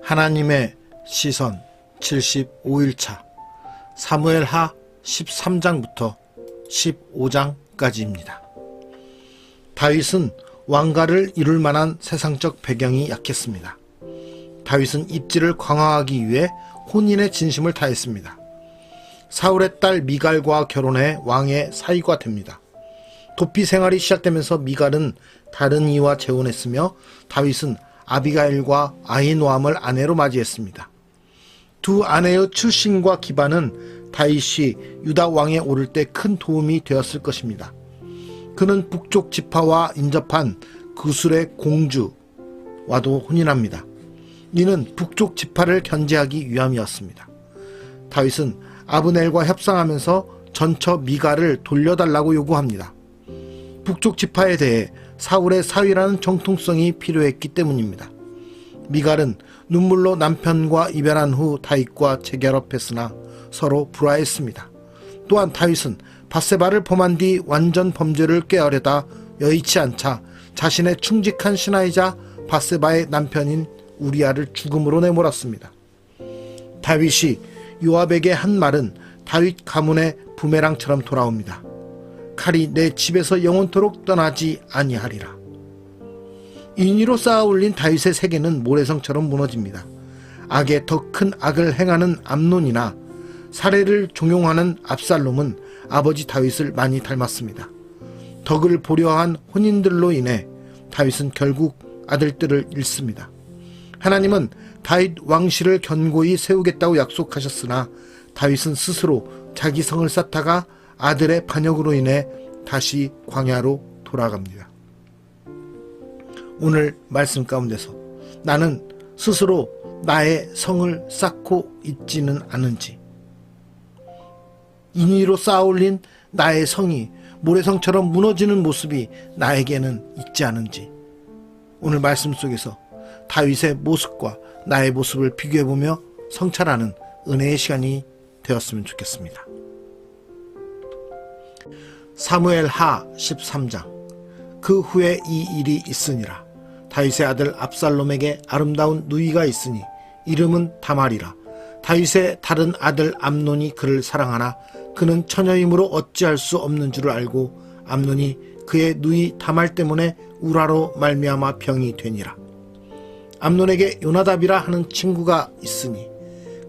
하나님의 시선 75일차 사무엘하 13장부터 15장까지입니다. 다윗은 왕가를 이룰 만한 세상적 배경이 약했습니다. 다윗은 입지를 강화하기 위해 혼인의 진심을 다했습니다. 사울의 딸 미갈과 결혼해 왕의 사위가 됩니다. 도피 생활이 시작되면서 미갈은 다른 이와 재혼했으며 다윗은 아비가일과 아히노암을 아내로 맞이했습니다. 두 아내의 출신과 기반은 다윗이 유다 왕에 오를 때 큰 도움이 되었을 것입니다. 그는 북쪽 지파와 인접한 그술의 공주와도 혼인합니다. 이는 북쪽 지파를 견제하기 위함이었습니다. 다윗은 아브넬과 협상하면서 전처 미갈을 돌려달라고 요구합니다. 북쪽 지파에 대해 사울의 사위라는 정통성이 필요했기 때문입니다. 미갈은 눈물로 남편과 이별한 후 다윗과 재결합했으나 서로 불화했습니다. 또한 다윗은 밧세바를 범한 뒤 완전 범죄를 꾀하려다 여의치 않자 자신의 충직한 신하이자 밧세바의 남편인 우리아를 죽음으로 내몰았습니다. 다윗이 요압에게 한 말은 다윗 가문의 부메랑처럼 돌아옵니다. 칼이 내 집에서 영원토록 떠나지 아니하리라. 인위로 쌓아올린 다윗의 세계는 모래성처럼 무너집니다. 악에 더 큰 악을 행하는 암논이나 살해를 종용하는 압살롬은 아버지 다윗을 많이 닮았습니다. 덕을 보려한 혼인들로 인해 다윗은 결국 아들들을 잃습니다. 하나님은 다윗 왕실을 견고히 세우겠다고 약속하셨으나 다윗은 스스로 자기 성을 쌓다가 아들의 반역으로 인해 다시 광야로 돌아갑니다. 오늘 말씀 가운데서 나는 스스로 나의 성을 쌓고 있지는 않은지, 인위로 쌓아올린 나의 성이 모래성처럼 무너지는 모습이 나에게는 있지 않은지, 오늘 말씀 속에서 다윗의 모습과 나의 모습을 비교해보며 성찰하는 은혜의 시간이 되었으면 좋겠습니다. 사무엘하 13장. 그 후에 이 일이 있으니라. 다윗의 아들 압살롬에게 아름다운 누이가 있으니 이름은 다말이라. 다윗의 다른 아들 암논이 그를 사랑하나 그는 처녀이므로 어찌할 수 없는 줄을 알고 암논이 그의 누이 다말 때문에 우라로 말미암아 병이 되니라. 암논에게 요나답이라 하는 친구가 있으니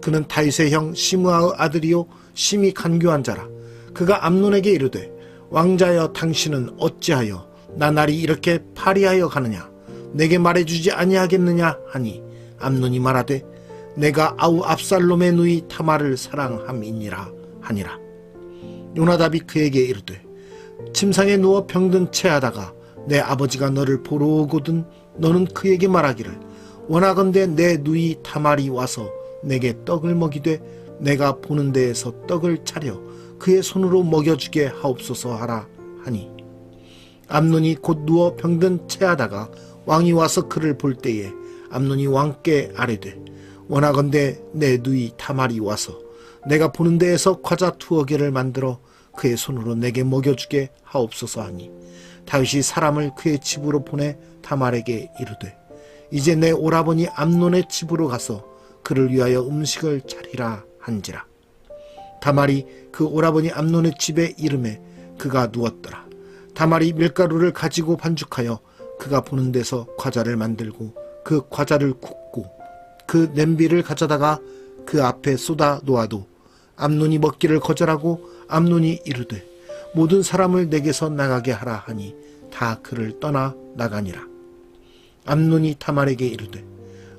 그는 다윗의 형 시므아의 아들이요 심히 간교한 자라. 그가 암논에게 이르되 왕자여 당신은 어찌하여 나날이 이렇게 파리하여 가느냐? 내게 말해주지 아니하겠느냐 하니 암논이 말하되 내가 아우 압살롬의 누이 타말을 사랑함이니라 하니라. 요나답이 그에게 이르되 침상에 누워 병든 채하다가 내 아버지가 너를 보러 오거든 너는 그에게 말하기를 원하건대 내 누이 타말이 와서 내게 떡을 먹이되 내가 보는 데에서 떡을 차려 그의 손으로 먹여주게 하옵소서 하라 하니 암논이 곧 누워 병든 채하다가 왕이 와서 그를 볼 때에 암논이 왕께 아뢰되 원하건대 내 누이 타말이 와서 내가 보는 데에서 과자 2개를 만들어 그의 손으로 내게 먹여주게 하옵소서 하니 다윗이 사람을 그의 집으로 보내 다말에게 이르되 이제 내 오라버니 암논의 집으로 가서 그를 위하여 음식을 차리라 한지라. 다말이 그 오라버니 암논의 집에 이름에 그가 누웠더라. 다말이 밀가루를 가지고 반죽하여 그가 보는 데서 과자를 만들고 그 과자를 굽고 그 냄비를 가져다가 그 앞에 쏟아 놓아도 암논이 먹기를 거절하고 암논이 이르되 모든 사람을 내게서 나가게 하라 하니 다 그를 떠나 나가니라. 암논이 다말에게 이르되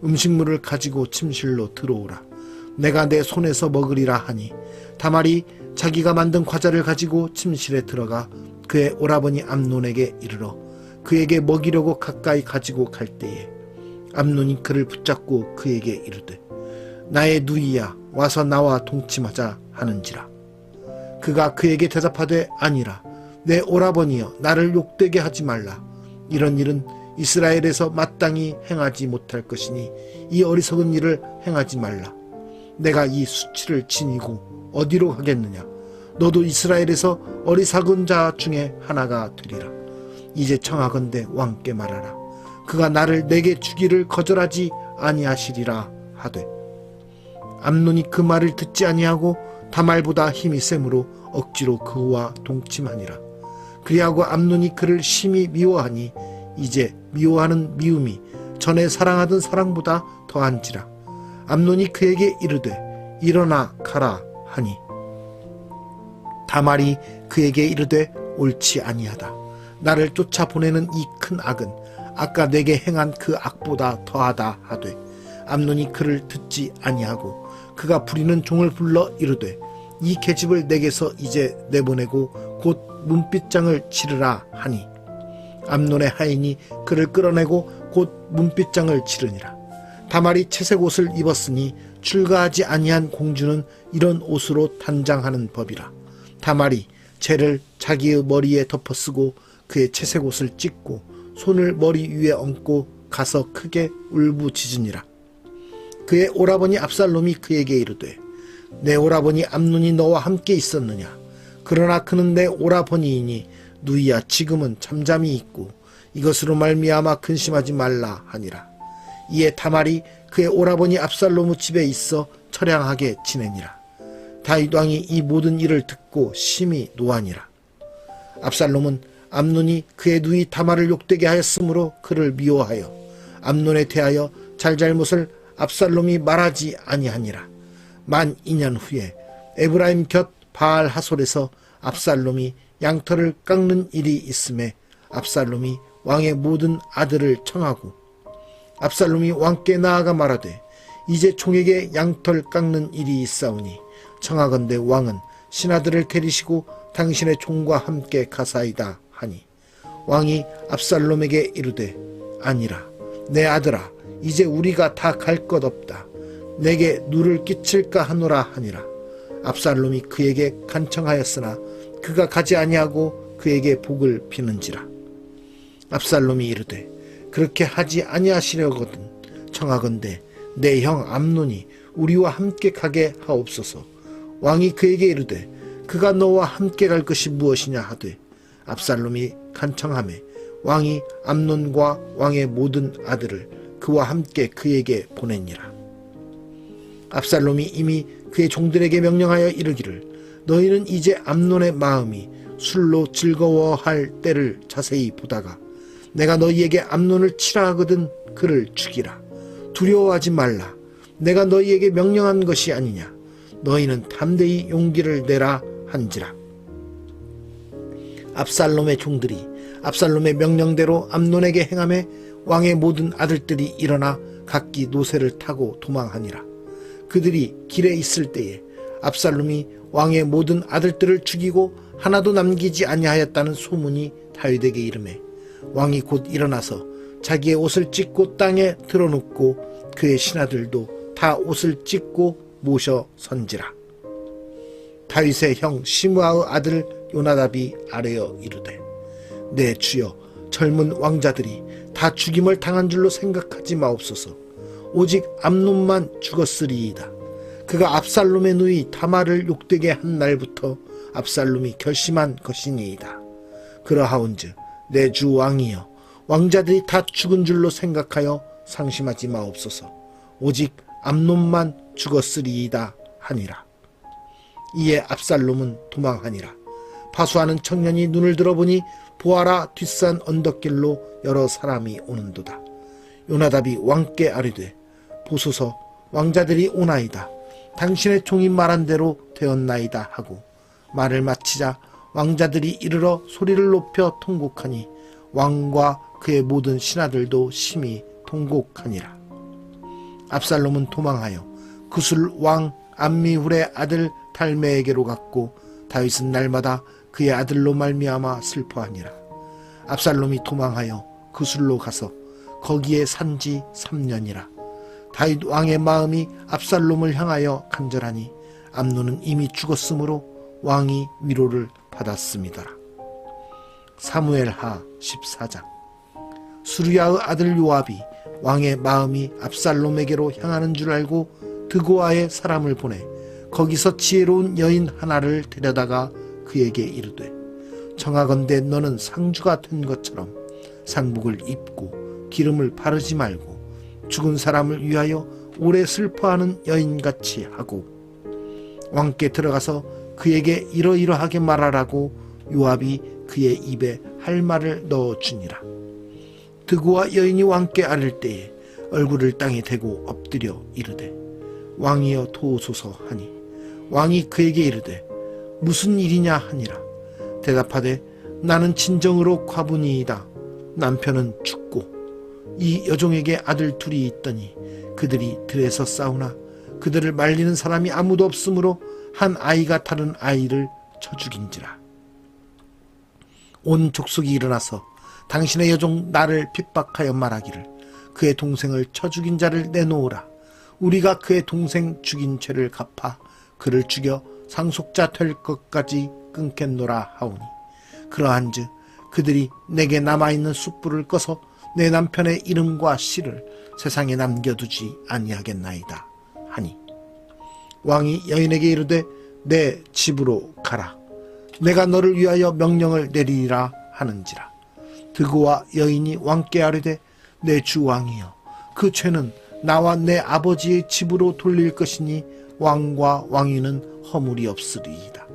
음식물을 가지고 침실로 들어오라. 내가 내 손에서 먹으리라 하니 다말이 자기가 만든 과자를 가지고 침실에 들어가 그의 오라버니 암논에게 이르러 그에게 먹이려고 가까이 가지고 갈 때에 암논이 그를 붙잡고 그에게 이르되 나의 누이야 와서 나와 동침하자 하는지라. 그가 그에게 대답하되 아니라 내 오라버니여 나를 욕되게 하지 말라. 이런 일은 이스라엘에서 마땅히 행하지 못할 것이니 이 어리석은 일을 행하지 말라. 내가 이 수치를 지니고 어디로 가겠느냐? 너도 이스라엘에서 어리석은 자 중에 하나가 되리라. 이제 청하건대 왕께 말하라. 그가 나를 내게 주기를 거절하지 아니하시리라 하되 암논이 그 말을 듣지 아니하고 다말보다 힘이 세므로 억지로 그와 동침하니라. 그리하고 암논이 그를 심히 미워하니 이제 미워하는 미움이 전에 사랑하던 사랑보다 더한지라. 암논이 그에게 이르되 일어나 가라 하니 다말이 그에게 이르되 옳지 아니하다. 나를 쫓아보내는 이 큰 악은 아까 내게 행한 그 악보다 더하다 하되 암논이 그를 듣지 아니하고 그가 부리는 종을 불러 이르되 이 계집을 내게서 이제 내보내고 곧 문빗장을 치르라 하니 암논의 하인이 그를 끌어내고 곧 문빗장을 치르니라. 다말이 채색 옷을 입었으니 출가하지 아니한 공주는 이런 옷으로 단장하는 법이라. 다말이 재를 자기의 머리에 덮어쓰고 그의 채색 옷을 찢고 손을 머리 위에 얹고 가서 크게 울부짖으니라. 그의 오라버니 압살롬이 그에게 이르되 내 오라버니 암논이 너와 함께 있었느냐? 그러나 그는 내 오라버니이니 누이야 지금은 잠잠히 있고 이것으로 말미암아 근심하지 말라 하니라. 이에 다말이 그의 오라버니 압살롬의 집에 있어 처량하게 지내니라. 다윗 왕이 이 모든 일을 듣고 심히 노하니라. 압살롬은 암논이 그의 누이 다말을 욕되게 하였으므로 그를 미워하여 암논에 대하여 잘잘못을 압살롬이 말하지 아니하니라. 만 2년 후에 에브라임 곁 바알 하솔에서 압살롬이 양털을 깎는 일이 있음에 압살롬이 왕의 모든 아들을 청하고 압살롬이 왕께 나아가 말하되 이제 종에게 양털 깎는 일이 있사오니 청하건대 왕은 신하들을 데리시고 당신의 종과 함께 가사이다 하니 왕이 압살롬에게 이르되 아니라 내 아들아 이제 우리가 다 갈 것 없다. 내게 누를 끼칠까 하노라 하니라. 압살롬이 그에게 간청하였으나 그가 가지 아니하고 그에게 복을 비는지라. 압살롬이 이르되 그렇게 하지 아니하시려거든 청하건대 내 형 암논이 우리와 함께 가게 하옵소서. 왕이 그에게 이르되 그가 너와 함께 갈 것이 무엇이냐 하되 압살롬이 간청하매 왕이 암논과 왕의 모든 아들을 그와 함께 그에게 보내니라. 압살롬이 이미 그의 종들에게 명령하여 이르기를 너희는 이제 암논의 마음이 술로 즐거워할 때를 자세히 보다가 내가 너희에게 암논을 치라 하거든 그를 죽이라. 두려워하지 말라. 내가 너희에게 명령한 것이 아니냐. 너희는 담대히 용기를 내라 한지라. 압살롬의 종들이 압살롬의 명령대로 암논에게 행하매 왕의 모든 아들들이 일어나 각기 노새를 타고 도망하니라. 그들이 길에 있을 때에 압살롬이 왕의 모든 아들들을 죽이고 하나도 남기지 아니하였다는 소문이 다윗에게 이르매 왕이 곧 일어나서 자기의 옷을 찢고 땅에 드러눕고 그의 신하들도 다 옷을 찢고 모셔 선지라. 다윗의 형 시므아의 아들 요나답이 아뢰어 이르되 내 주여 젊은 왕자들이 다 죽임을 당한 줄로 생각하지 마옵소서. 오직 암논만 죽었으리이다. 그가 압살롬의 누이 다말을 욕되게 한 날부터 압살롬이 결심한 것이니이다. 그러하온즉 내 주 왕이여 왕자들이 다 죽은 줄로 생각하여 상심하지 마옵소서. 오직 암논만 죽었으리이다 하니라. 이에 압살롬은 도망하니라. 파수하는 청년이 눈을 들어보니 보아라 뒷산 언덕길로 여러 사람이 오는도다. 요나답이 왕께 아뢰되 보소서 왕자들이 오나이다. 당신의 종이 말한 대로 되었나이다 하고 말을 마치자 왕자들이 이르러 소리를 높여 통곡하니 왕과 그의 모든 신하들도 심히 통곡하니라. 압살롬은 도망하여 구술 왕 암미훌의 아들 달메에게로 갔고 다윗은 날마다 그의 아들로 말미암아 슬퍼하니라. 압살롬이 도망하여 구술로 가서 거기에 산지 3년이라. 다윗 왕의 마음이 압살롬을 향하여 간절하니 암논은 이미 죽었으므로 왕이 위로를 받았습니다. 사무엘하 14장. 수르야의 아들 요압이 왕의 마음이 압살롬에게로 향하는 줄 알고 드고아에 사람을 보내 거기서 지혜로운 여인 하나를 데려다가 그에게 이르되 청하건대 너는 상주가 된 것처럼 상복을 입고 기름을 바르지 말고 죽은 사람을 위하여 오래 슬퍼하는 여인같이 하고 왕께 들어가서 그에게 이러이러하게 말하라고 요압이 그의 입에 할 말을 넣어주니라. 드고와 여인이 왕께 아를 때에 얼굴을 땅에 대고 엎드려 이르되 왕이여 도우소서 하니 왕이 그에게 이르되 무슨 일이냐 하니라. 대답하되 나는 진정으로 과부니이다. 남편은 죽고 이 여종에게 아들 둘이 있더니 그들이 들에서 싸우나 그들을 말리는 사람이 아무도 없으므로 한 아이가 다른 아이를 쳐 죽인지라. 온 족속이 일어나서 당신의 여종 나를 핍박하여 말하기를 그의 동생을 쳐 죽인 자를 내놓으라. 우리가 그의 동생 죽인 죄를 갚아 그를 죽여 상속자 될 것까지 끊겠노라 하오니 그러한즉 그들이 내게 남아있는 숯불을 꺼서 내 남편의 이름과 씨를 세상에 남겨두지 아니하겠나이다 하니 왕이 여인에게 이르되 내 집으로 가라. 내가 너를 위하여 명령을 내리리라 하는지라. 드고와 여인이 왕께 아뢰되 내 주 왕이여 그 죄는 나와 내 아버지의 집으로 돌릴 것이니 왕과 왕위는 허물이 없으리이다.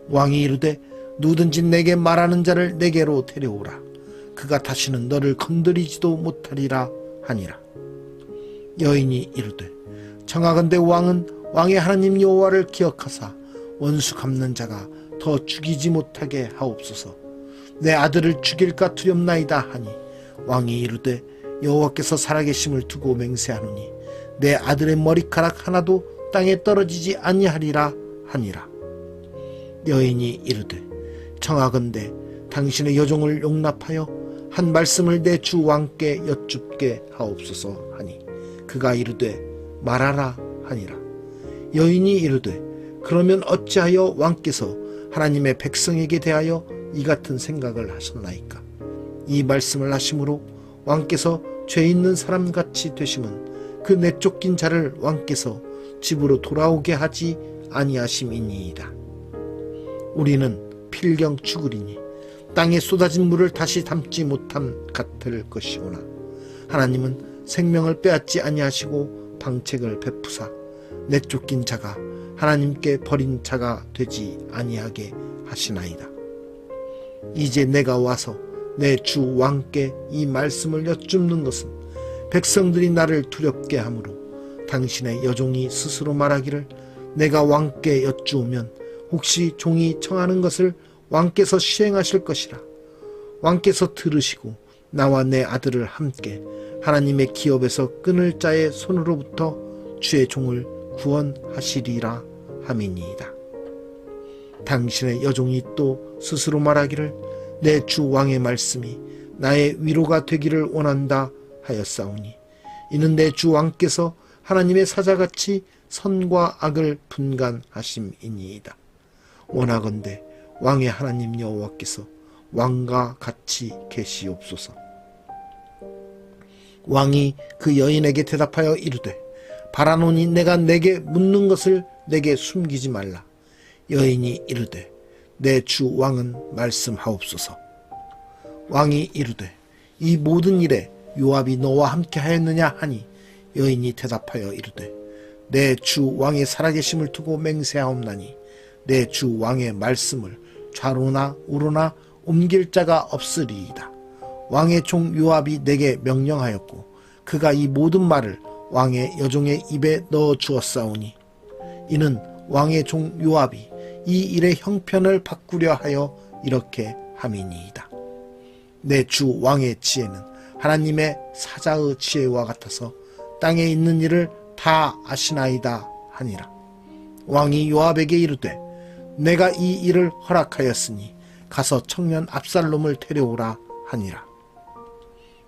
왕이 이르되 누든지 내게 말하는 자를 내게로 데려오라. 그가 다시는 너를 건드리지도 못하리라 하니라. 여인이 이르되 청하건대 왕은 왕의 하나님 여호와를 기억하사 원수 갚는 자가 더 죽이지 못하게 하옵소서. 내 아들을 죽일까 두렵나이다 하니 왕이 이르되 여호와께서 살아계심을 두고 맹세하노니 내 아들의 머리카락 하나도 땅에 떨어지지 아니하리라 하니라. 여인이 이르되 청하건대 당신의 여종을 용납하여 한 말씀을 내 주 왕께 여쭙게 하옵소서 하니 그가 이르되 말하라 하니라. 여인이 이르되 그러면 어찌하여 왕께서 하나님의 백성에게 대하여 이 같은 생각을 하셨나이까. 이 말씀을 하심으로 왕께서 죄 있는 사람같이 되심은 그 내쫓긴 자를 왕께서 집으로 돌아오게 하지 아니하심이니이다. 우리는 필경 죽으리니 땅에 쏟아진 물을 다시 담지 못함 같을 것이오나 하나님은 생명을 빼앗지 아니하시고 방책을 베푸사 내쫓긴 자가 하나님께 버린 자가 되지 아니하게 하시나이다. 이제 내가 와서 내 주 왕께 이 말씀을 여쭙는 것은 백성들이 나를 두렵게 하므로 당신의 여종이 스스로 말하기를 내가 왕께 여쭈으면 혹시 종이 청하는 것을 왕께서 시행하실 것이라. 왕께서 들으시고 나와 내 아들을 함께 하나님의 기업에서 끊을 자의 손으로부터 주의 종을 구원하시리라 함이니이다. 당신의 여종이 또 스스로 말하기를 내 주 왕의 말씀이 나의 위로가 되기를 원한다 하였사오니 이는 내 주 왕께서 하나님의 사자같이 선과 악을 분간하심이니이다. 원하건대 왕의 하나님 여호와께서 왕과 같이 계시옵소서. 왕이 그 여인에게 대답하여 이르되 바라노니 내가 내게 묻는 것을 내게 숨기지 말라. 여인이 이르되 내 주 왕은 말씀하옵소서. 왕이 이르되 이 모든 일에 요압이 너와 함께 하였느냐 하니 여인이 대답하여 이르되 내 주 왕의 살아계심을 두고 맹세하옵나니 내 주 왕의 말씀을 좌로나 우로나 옮길 자가 없으리이다. 왕의 종 요압이 내게 명령하였고 그가 이 모든 말을 왕의 여종의 입에 넣어 주었사오니 이는 왕의 종 요압이 이 일의 형편을 바꾸려 하여 이렇게 함이니이다. 내 주 왕의 지혜는 하나님의 사자의 지혜와 같아서 땅에 있는 일을 다 아시나이다 하니라. 왕이 요압에게 이르되 내가 이 일을 허락하였으니 가서 청년 압살롬을 데려오라 하니라.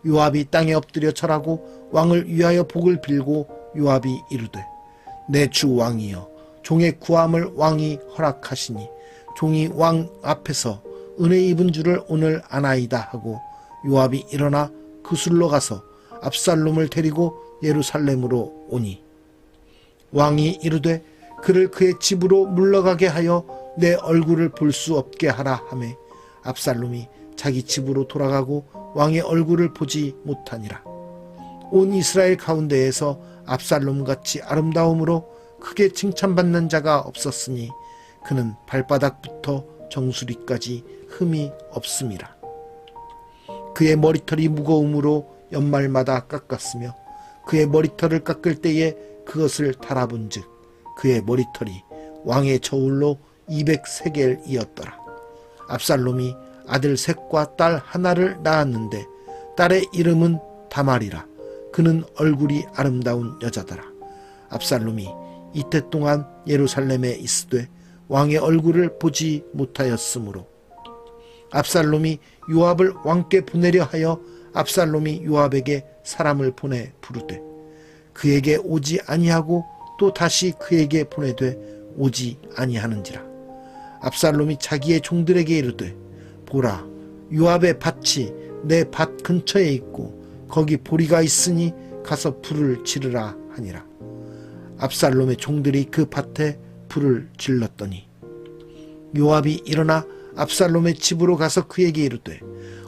요압이 땅에 엎드려 절하고 왕을 위하여 복을 빌고 요압이 이르되 내 주 왕이여 종의 구함을 왕이 허락하시니 종이 왕 앞에서 은혜 입은 줄을 오늘 아나이다 하고 요압이 일어나 그술로 가서 압살롬을 데리고 예루살렘으로 오니 왕이 이르되 그를 그의 집으로 물러가게 하여 내 얼굴을 볼 수 없게 하라 하매 압살롬이 자기 집으로 돌아가고 왕의 얼굴을 보지 못하니라. 온 이스라엘 가운데에서 압살롬같이 아름다움으로 크게 칭찬받는 자가 없었으니 그는 발바닥부터 정수리까지 흠이 없음이라. 그의 머리털이 무거움으로 연말마다 깎았으며 그의 머리털을 깎을 때에 그것을 달아본 즉 그의 머리털이 왕의 저울로 200세겔이었더라. 압살롬이 아들 셋과 딸 하나를 낳았는데 딸의 이름은 다말이라. 그는 얼굴이 아름다운 여자더라. 압살롬이 이때 동안 예루살렘에 있으되 왕의 얼굴을 보지 못하였으므로 압살롬이 요압을 왕께 보내려 하여 압살롬이 요압에게 사람을 보내 부르되 그에게 오지 아니하고 또 다시 그에게 보내되 오지 아니하는지라. 압살롬이 자기의 종들에게 이르되 보라, 요압의 밭이 내 밭 근처에 있고 거기 보리가 있으니 가서 불을 지르라 하니라. 압살롬의 종들이 그 밭에 불을 질렀더니 요압이 일어나 압살롬의 집으로 가서 그에게 이르되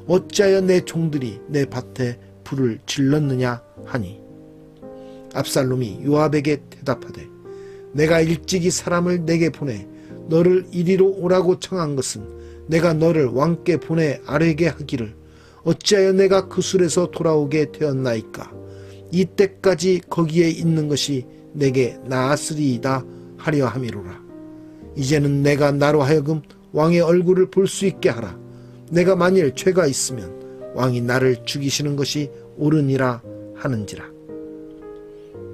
어찌하여 내 종들이 내 밭에 불을 질렀느냐 하니 압살롬이 요압에게 대답하되 내가 일찍이 사람을 내게 보내 너를 이리로 오라고 청한 것은 내가 너를 왕께 보내 아뢰게 하기를 어찌하여 내가 그 술에서 돌아오게 되었나이까. 이때까지 거기에 있는 것이 내게 나았으리이다 하려 함이로라. 이제는 내가 나로 하여금 왕의 얼굴을 볼 수 있게 하라. 내가 만일 죄가 있으면 왕이 나를 죽이시는 것이 옳으니라 하는지라.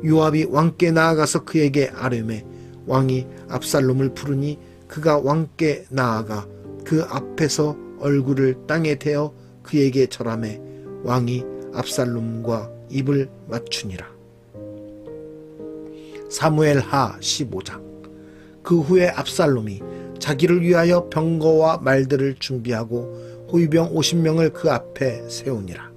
요압이 왕께 나아가서 그에게 아뢰매 왕이 압살롬을 부르니 그가 왕께 나아가 그 앞에서 얼굴을 땅에 대어 그에게 절하매 왕이 압살롬과 입을 맞추니라. 사무엘하 15장. 그 후에 압살롬이 자기를 위하여 병거와 말들을 준비하고 호위병 50명을 그 앞에 세우니라.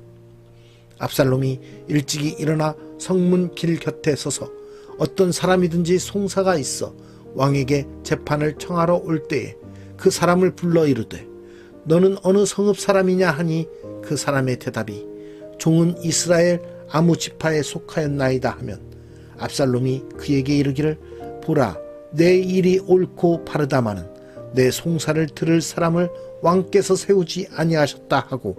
압살롬이 일찍이 일어나 성문 길 곁에 서서 어떤 사람이든지 송사가 있어 왕에게 재판을 청하러 올 때에 그 사람을 불러 이르되 너는 어느 성읍 사람이냐 하니 그 사람의 대답이 종은 이스라엘 아무 지파에 속하였나이다 하면 압살롬이 그에게 이르기를 보라, 내 일이 옳고 바르다마는 내 송사를 들을 사람을 왕께서 세우지 아니하셨다 하고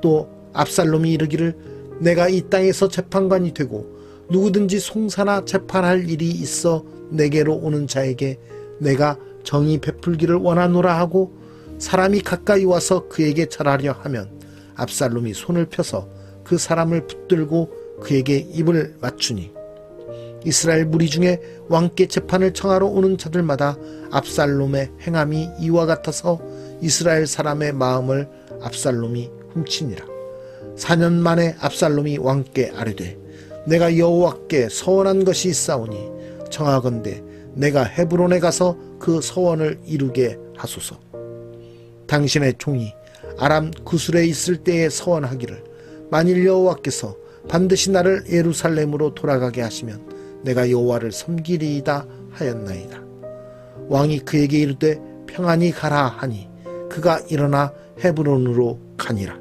또 압살롬이 이르기를 내가 이 땅에서 재판관이 되고 누구든지 송사나 재판할 일이 있어 내게로 오는 자에게 내가 정의 베풀기를 원하노라 하고 사람이 가까이 와서 그에게 절하려 하면 압살롬이 손을 펴서 그 사람을 붙들고 그에게 입을 맞추니 이스라엘 무리 중에 왕께 재판을 청하러 오는 자들마다 압살롬의 행함이 이와 같아서 이스라엘 사람의 마음을 압살롬이 훔치니라. 4년 만에 압살롬이 왕께 아뢰되 내가 여호와께 서원한 것이 있사오니 청하건대 내가 헤브론에 가서 그 서원을 이루게 하소서. 당신의 종이 아람 구술에 있을 때에 서원하기를 만일 여호와께서 반드시 나를 예루살렘으로 돌아가게 하시면 내가 여호와를 섬기리이다 하였나이다. 왕이 그에게 이르되 평안히 가라 하니 그가 일어나 헤브론으로 가니라.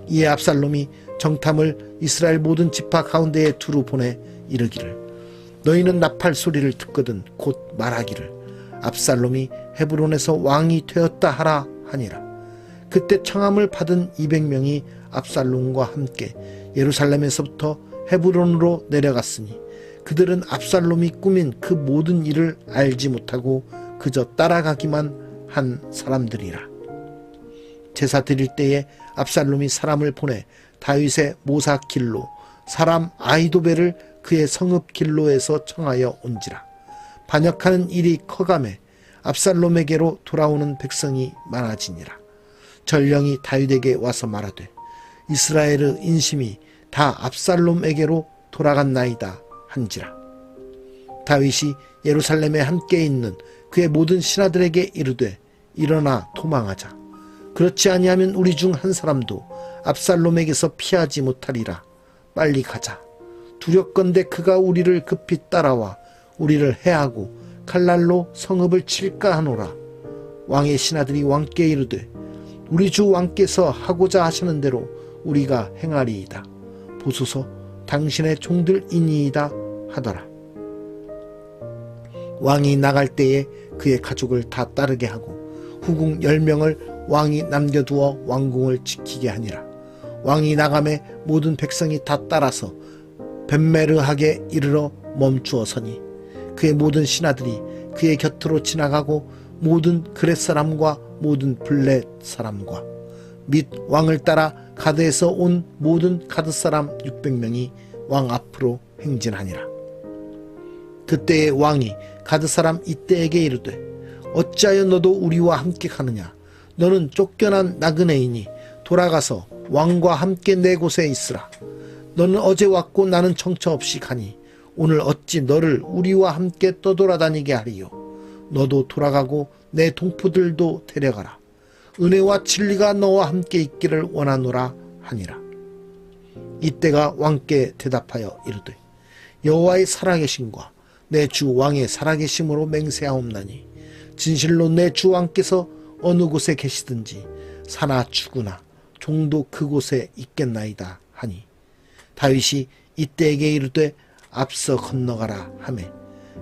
이에 압살롬이 정탐을 이스라엘 모든 지파 가운데에 두루 보내 이르기를 너희는 나팔 소리를 듣거든 곧 말하기를 압살롬이 헤브론에서 왕이 되었다 하라 하니라. 그때 청함을 받은 200명이 압살롬과 함께 예루살렘에서부터 헤브론으로 내려갔으니 그들은 압살롬이 꾸민 그 모든 일을 알지 못하고 그저 따라가기만 한 사람들이라. 제사 드릴 때에 압살롬이 사람을 보내 다윗의 모사 길로 사람 아히도벨을 그의 성읍 길로에서 청하여 온지라. 반역하는 일이 커가매 압살롬에게로 돌아오는 백성이 많아지니라. 전령이 다윗에게 와서 말하되 이스라엘의 인심이 다 압살롬에게로 돌아갔나이다 한지라. 다윗이 예루살렘에 함께 있는 그의 모든 신하들에게 이르되 일어나 도망하자. 그렇지 아니하면 우리 중 한 사람도 압살롬에게서 피하지 못하리라. 빨리 가자. 두렵건대 그가 우리를 급히 따라와 우리를 해하고 칼날로 성읍을 칠까 하노라. 왕의 신하들이 왕께 이르되 우리 주 왕께서 하고자 하시는 대로 우리가 행하리이다. 보소서 당신의 종들이니이다 하더라. 왕이 나갈 때에 그의 가족을 다 따르게 하고 후궁 10명을 왕이 남겨두어 왕궁을 지키게 하니라. 왕이 나감에 모든 백성이 다 따라서 벤메르하게 이르러 멈추어 서니 그의 모든 신하들이 그의 곁으로 지나가고 모든 그렛 사람과 모든 블렛 사람과 및 왕을 따라 가드에서 온 모든 가드 사람 600명이 왕 앞으로 행진하니라. 그때에 왕이 가드 사람 이때에게 이르되 어찌하여 너도 우리와 함께 가느냐? 너는 쫓겨난 나그네이니 돌아가서 왕과 함께 내 곳에 있으라. 너는 어제 왔고 나는 정처 없이 가니 오늘 어찌 너를 우리와 함께 떠돌아다니게 하리요? 너도 돌아가고 내 동포들도 데려가라. 은혜와 진리가 너와 함께 있기를 원하노라 하니라. 이때가 왕께 대답하여 이르되 여호와의 살아계심과 내 주 왕의 살아계심으로 맹세하옵나니 진실로 내 주 왕께서 어느 곳에 계시든지 사나 죽으나 종도 그곳에 있겠나이다 하니 다윗이 이때에게 이르되 앞서 건너가라 하매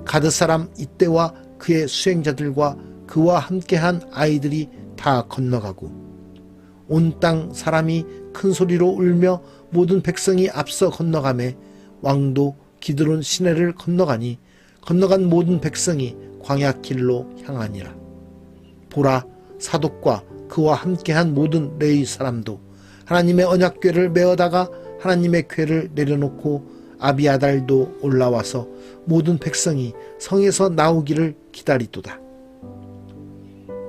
가드 사람 이때와 그의 수행자들과 그와 함께한 아이들이 다 건너가고 온 땅 사람이 큰 소리로 울며 모든 백성이 앞서 건너가매 왕도 기드론 시내를 건너가니 건너간 모든 백성이 광야 길로 향하니라. 보라, 사독과 그와 함께한 모든 레위 사람도 하나님의 언약궤를 메어다가 하나님의 궤를 내려놓고 아비아달도 올라와서 모든 백성이 성에서 나오기를 기다리도다.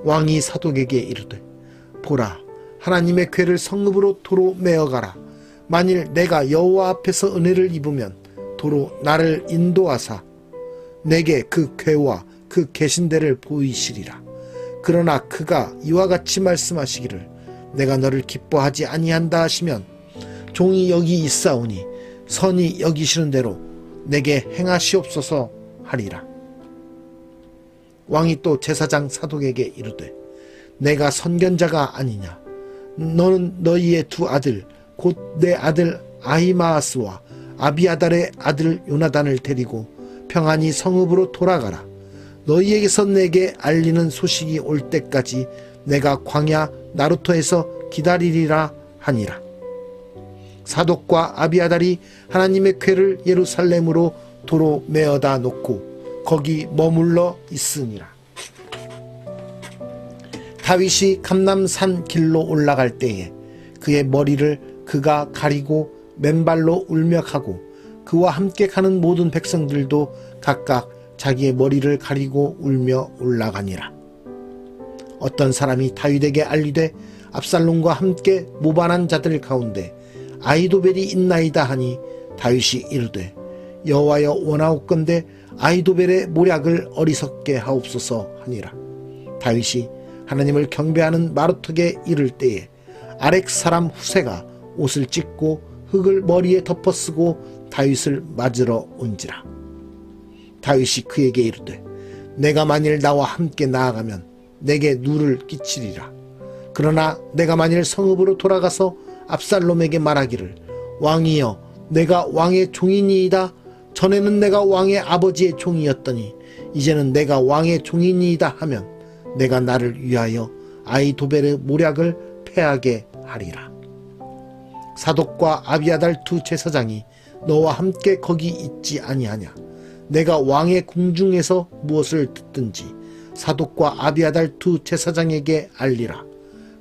왕이 사독에게 이르되 보라, 하나님의 궤를 성읍으로 도로 메어가라. 만일 내가 여호와 앞에서 은혜를 입으면 도로 나를 인도하사 내게 그 궤와 그 계신대를 보이시리라. 그러나 그가 이와 같이 말씀하시기를 내가 너를 기뻐하지 아니한다 하시면 종이 여기 있사오니 선이 여기시는 대로 내게 행하시옵소서 하리라. 왕이 또 제사장 사독에게 이르되 내가 선견자가 아니냐? 너는 너희의 두 아들 곧 내 아들 아히마아스와 아비아달의 아들 요나단을 데리고 평안히 성읍으로 돌아가라. 너희에게서 내게 알리는 소식이 올 때까지 내가 광야 나루토에서 기다리리라 하니라. 사독과 아비아달이 하나님의 궤를 예루살렘으로 도로 메어다 놓고 거기 머물러 있으니라. 다윗이 감람산 길로 올라갈 때에 그의 머리를 그가 가리고 맨발로 울며 가고 그와 함께 가는 모든 백성들도 각각 자기의 머리를 가리고 울며 올라가니라. 어떤 사람이 다윗에게 알리되 압살롬과 함께 모반한 자들 가운데 아히도벨이 있나이다 하니 다윗이 이르되 여호와여 원하옵건대 아히도벨의 모략을 어리석게 하옵소서 하니라. 다윗이 하나님을 경배하는 마루턱에 이를 때에 아렉 사람 후세가 옷을 찢고 흙을 머리에 덮어쓰고 다윗을 맞으러 온지라. 다윗이 그에게 이르되 내가 만일 나와 함께 나아가면 내게 누를 끼치리라. 그러나 내가 만일 성읍으로 돌아가서 압살롬에게 말하기를 왕이여 내가 왕의 종이니이다. 전에는 내가 왕의 아버지의 종이었더니 이제는 내가 왕의 종이니이다 하면 내가 나를 위하여 아히도벨의 모략을 패하게 하리라. 사독과 아비아달 두 제사장이 너와 함께 거기 있지 아니하냐? 내가 왕의 궁중에서 무엇을 듣든지 사독과 아비아달 두 제사장에게 알리라.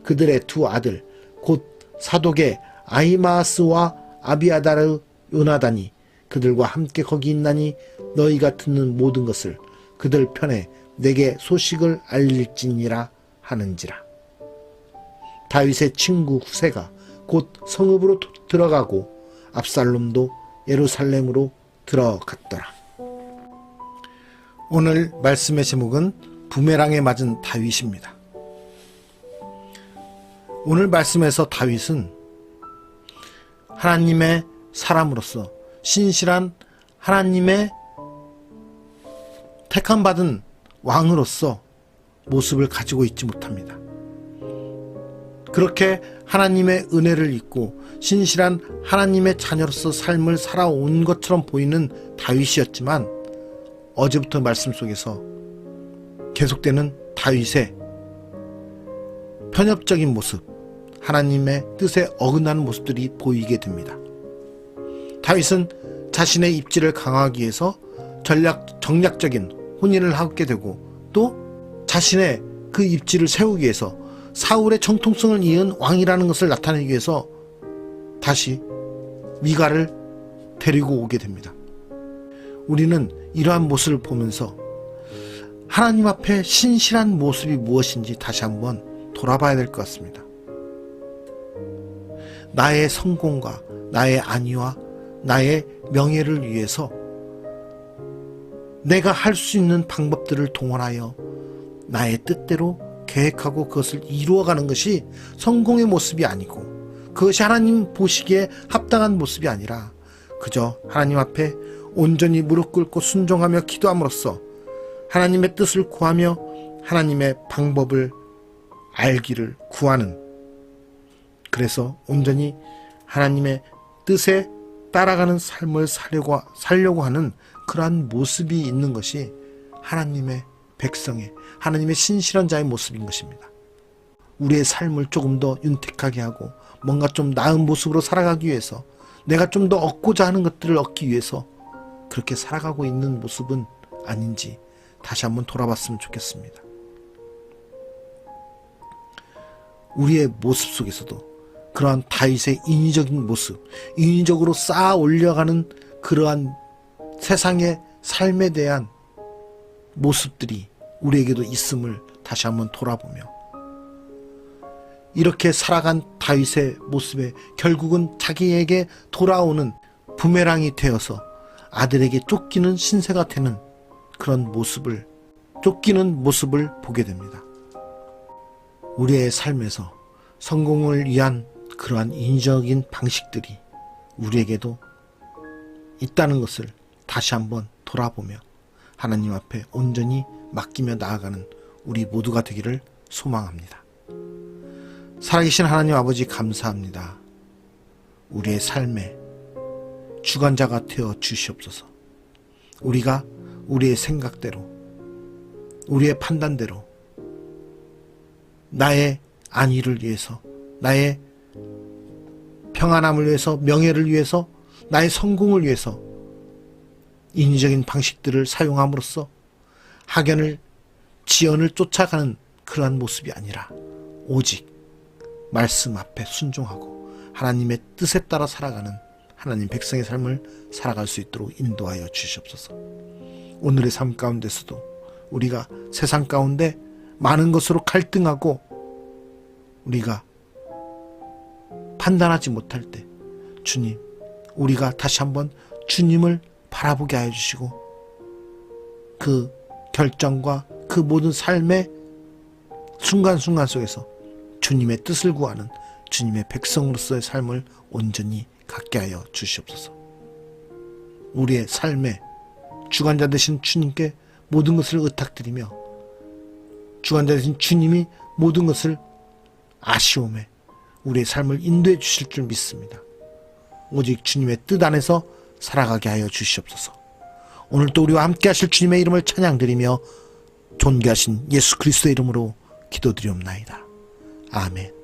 그들의 두 아들 곧 사독의 아히마아스와 아비아달의 요나단이 그들과 함께 거기 있나니 너희가 듣는 모든 것을 그들 편에 내게 소식을 알릴지니라 하는지라. 다윗의 친구 후세가 곧 성읍으로 들어가고 압살롬도 예루살렘으로 들어갔더라. 오늘 말씀의 제목은 부메랑에 맞은 다윗입니다. 오늘 말씀에서 다윗은 하나님의 사람으로서 신실한 하나님의 택함받은 왕으로서 모습을 가지고 있지 못합니다. 그렇게 하나님의 은혜를 잊고 신실한 하나님의 자녀로서 삶을 살아온 것처럼 보이는 다윗이었지만, 어제부터 말씀 속에서 계속되는 다윗의 편협적인 모습, 하나님의 뜻에 어긋나는 모습들이 보이게 됩니다. 다윗은 자신의 입지를 강화하기 위해서 정략적인 혼인을 하게 되고, 또 자신의 그 입지를 세우기 위해서 사울의 정통성을 이은 왕이라는 것을 나타내기 위해서 다시 미갈을 데리고 오게 됩니다. 우리는 이러한 모습을 보면서 하나님 앞에 신실한 모습이 무엇인지 다시 한번 돌아봐야 될 것 같습니다. 나의 성공과 나의 안위와 나의 명예를 위해서 내가 할 수 있는 방법들을 동원하여 나의 뜻대로 계획하고 그것을 이루어가는 것이 성공의 모습이 아니고, 그것이 하나님 보시기에 합당한 모습이 아니라 그저 하나님 앞에 온전히 무릎 꿇고 순종하며 기도함으로써 하나님의 뜻을 구하며 하나님의 방법을 알기를 구하는, 그래서 온전히 하나님의 뜻에 따라가는 삶을 살려고 하는 그러한 모습이 있는 것이 하나님의 백성의, 하나님의 신실한 자의 모습인 것입니다. 우리의 삶을 조금 더 윤택하게 하고 뭔가 좀 나은 모습으로 살아가기 위해서, 내가 좀 더 얻고자 하는 것들을 얻기 위해서 그렇게 살아가고 있는 모습은 아닌지 다시 한번 돌아봤으면 좋겠습니다. 우리의 모습 속에서도 그러한 다윗의 인위적인 모습, 인위적으로 쌓아 올려가는 그러한 세상의 삶에 대한 모습들이 우리에게도 있음을 다시 한번 돌아보며, 이렇게 살아간 다윗의 모습에 결국은 자기에게 돌아오는 부메랑이 되어서 아들에게 쫓기는 신세가 되는 그런 모습을, 쫓기는 모습을 보게 됩니다. 우리의 삶에서 성공을 위한 그러한 인위적인 방식들이 우리에게도 있다는 것을 다시 한번 돌아보며 하나님 앞에 온전히 맡기며 나아가는 우리 모두가 되기를 소망합니다. 살아계신 하나님 아버지, 감사합니다. 우리의 삶에 주관자가 되어 주시옵소서. 우리가 우리의 생각대로, 우리의 판단대로 나의 안위를 위해서, 나의 평안함을 위해서, 명예를 위해서, 나의 성공을 위해서 인위적인 방식들을 사용함으로써 학연을, 지연을 쫓아가는 그러한 모습이 아니라 오직 말씀 앞에 순종하고 하나님의 뜻에 따라 살아가는 하나님 백성의 삶을 살아갈 수 있도록 인도하여 주시옵소서. 오늘의 삶 가운데서도 우리가 세상 가운데 많은 것으로 갈등하고 우리가 판단하지 못할 때, 주님, 우리가 다시 한번 주님을 바라보게 하여 주시고 그 결정과 그 모든 삶의 순간순간 속에서 주님의 뜻을 구하는 주님의 백성으로서의 삶을 온전히 갖게 하여 주시옵소서. 우리의 삶의 주관자 되신 주님께 모든 것을 의탁드리며, 주관자 되신 주님이 모든 것을 아시오매 우리의 삶을 인도해 주실 줄 믿습니다. 오직 주님의 뜻 안에서 살아가게 하여 주시옵소서. 오늘도 우리와 함께 하실 주님의 이름을 찬양드리며 존귀하신 예수 그리스도의 이름으로 기도드리옵나이다. 아멘.